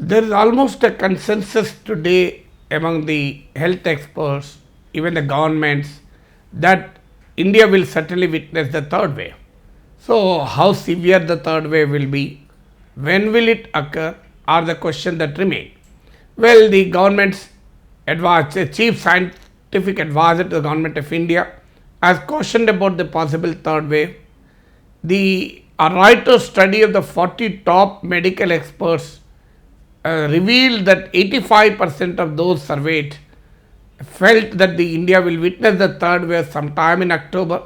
There is almost a consensus today among the health experts, even the governments, that India will certainly witness the third wave. So, how severe the third wave will be, when will it occur, are the questions that remain. Well, the government's chief scientific advisor to the government of India has cautioned about the possible third wave. A Reuters study of the 40 top medical experts revealed that 85% of those surveyed felt that the India will witness the third wave sometime in October.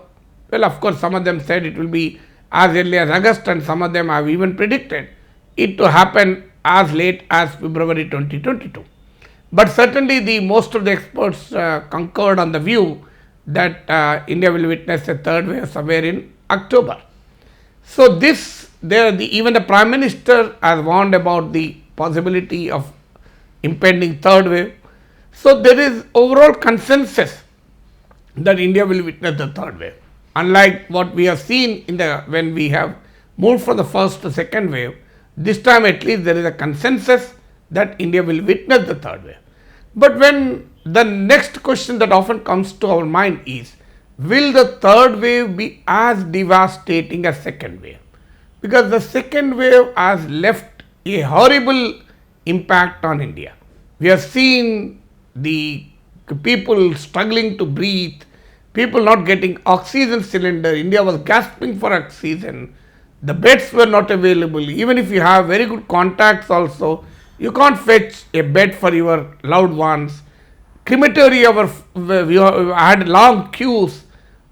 Well, of course, some of them said it will be as early as August, and some of them have even predicted it to happen as late as February 2022. But certainly, the most of the experts concurred on the view that India will witness a third wave somewhere in October. So, even the Prime Minister has warned about the possibility of impending third wave. So, there is overall consensus that India will witness the third wave. Unlike what we have seen when we have moved from the first to second wave, this time at least there is a consensus that India will witness the third wave. But when the next question that often comes to our mind is, will the third wave be as devastating as second wave? Because the second wave has left a horrible impact on India. We have seen the people struggling to breathe, people not getting oxygen cylinder. India was gasping for oxygen. The beds were not available. Even if you have very good contacts also, you can't fetch a bed for your loved ones. Crematoria we had long queues.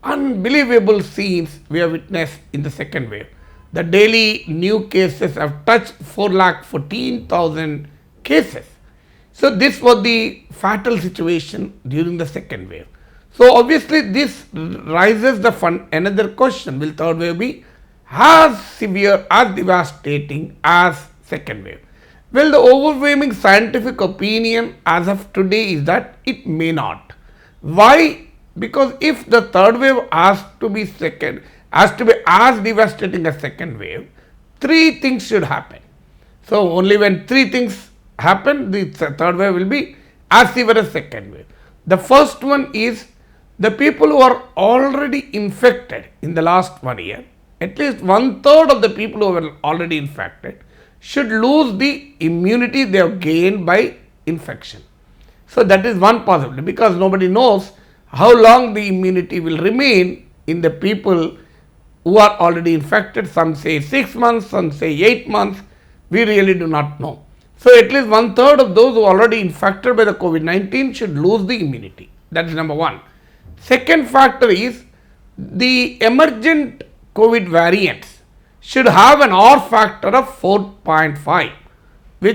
Unbelievable scenes we have witnessed in the second wave. The daily new cases have touched 4,14,000 cases. So, this was the fatal situation during the second wave. So, obviously, this raises another question: will third wave be as severe, as devastating as second wave? Well, the overwhelming scientific opinion as of today is that it may not. Why? Because if the third wave has to be as devastating as second wave, three things should happen. So, only when three things happen, the third wave will be as severe as second wave. The first one is the people who are already infected in the last 1 year, at least 1/3 of the people who were already infected should lose the immunity they have gained by infection. So, that is one possibility, because nobody knows how long the immunity will remain in the people who are already infected. Some say 6 months, some say 8 months. We really do not know. So, at least 1/3 of those who are already infected by the COVID-19 should lose the immunity. That is number one. Second factor is the emergent COVID variants should have an R factor of 4.5.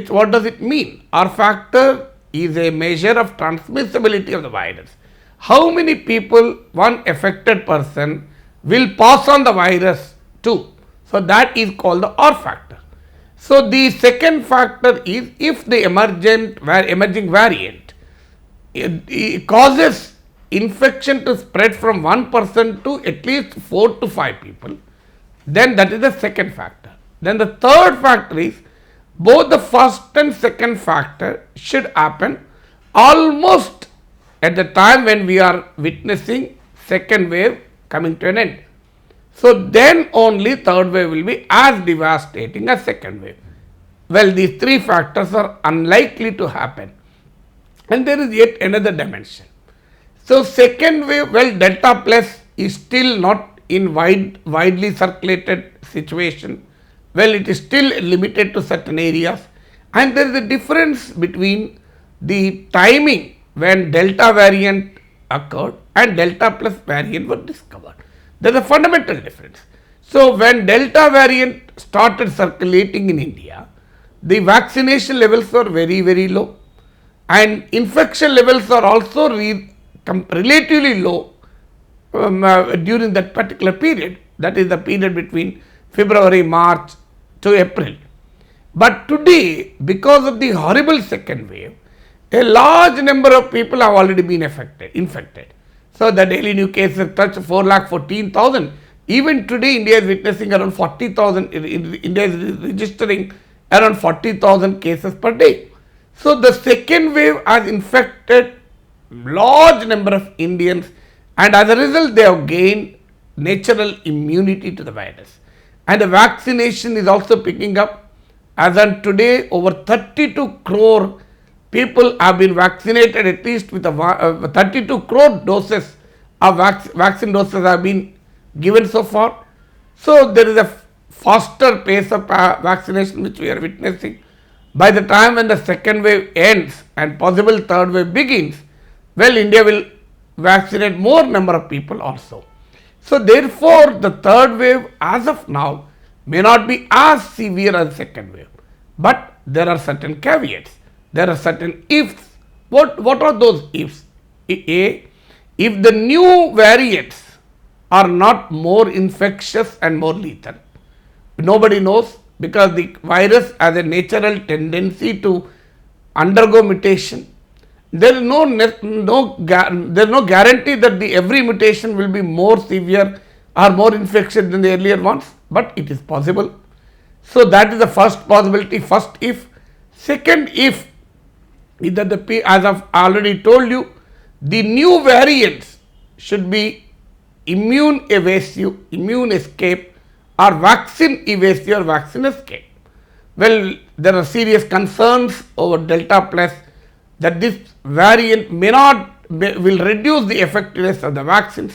What does it mean? R factor is a measure of transmissibility of the virus. How many people one affected person will pass on the virus to? So, that is called the R factor. So, the second factor is if the emerging variant it causes infection to spread from one person to at least 4 to 5 people, then that is the second factor. Then the third factor is both the first and second factor should happen almost at the time when we are witnessing second wave coming to an end. So, then only third wave will be as devastating as second wave. Well, these three factors are unlikely to happen. And there is yet another dimension. So, second wave, well, Delta plus is still not in widely circulated situation. Well, it is still limited to certain areas, and there is a difference between the timing when Delta variant occurred and Delta plus variant were discovered. There is a fundamental difference. So, when Delta variant started circulating in India, the vaccination levels were very, very low, and infection levels are also relatively low during that particular period. That is the period between February, March to April. But today, because of the horrible second wave, a large number of people have already been infected. So, the daily new cases touch 4,14,000. Even today, India is witnessing around 40,000. India is registering around 40,000 cases per day. So the second wave has infected large number of Indians, and as a result they have gained natural immunity to the virus. And the vaccination is also picking up. As on today, over 32 crore people have been vaccinated, at least with 32 crore doses of vaccine doses have been given so far. So there is a faster pace of vaccination which we are witnessing. By the time when the second wave ends and possible third wave begins, well, India will vaccinate more number of people also. So therefore, the third wave as of now may not be as severe as second wave, but there are certain caveats. There are certain ifs. What are those ifs? A, if the new variants are not more infectious and more lethal. Nobody knows, because the virus has a natural tendency to undergo mutation. There is no guarantee that every mutation will be more severe or more infectious than the earlier ones, but it is possible. So that is the first possibility, first if. Second if is that as I've already told you, the new variants should be immune evasive, immune escape, or vaccine evasive or vaccine escape. Well, there are serious concerns over Delta Plus that this variant will reduce the effectiveness of the vaccines.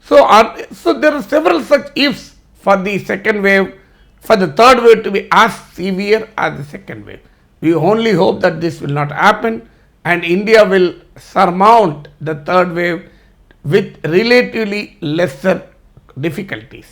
So there are several such ifs for the second wave, for the third wave to be as severe as the second wave. We only hope that this will not happen and India will surmount the third wave with relatively lesser difficulties.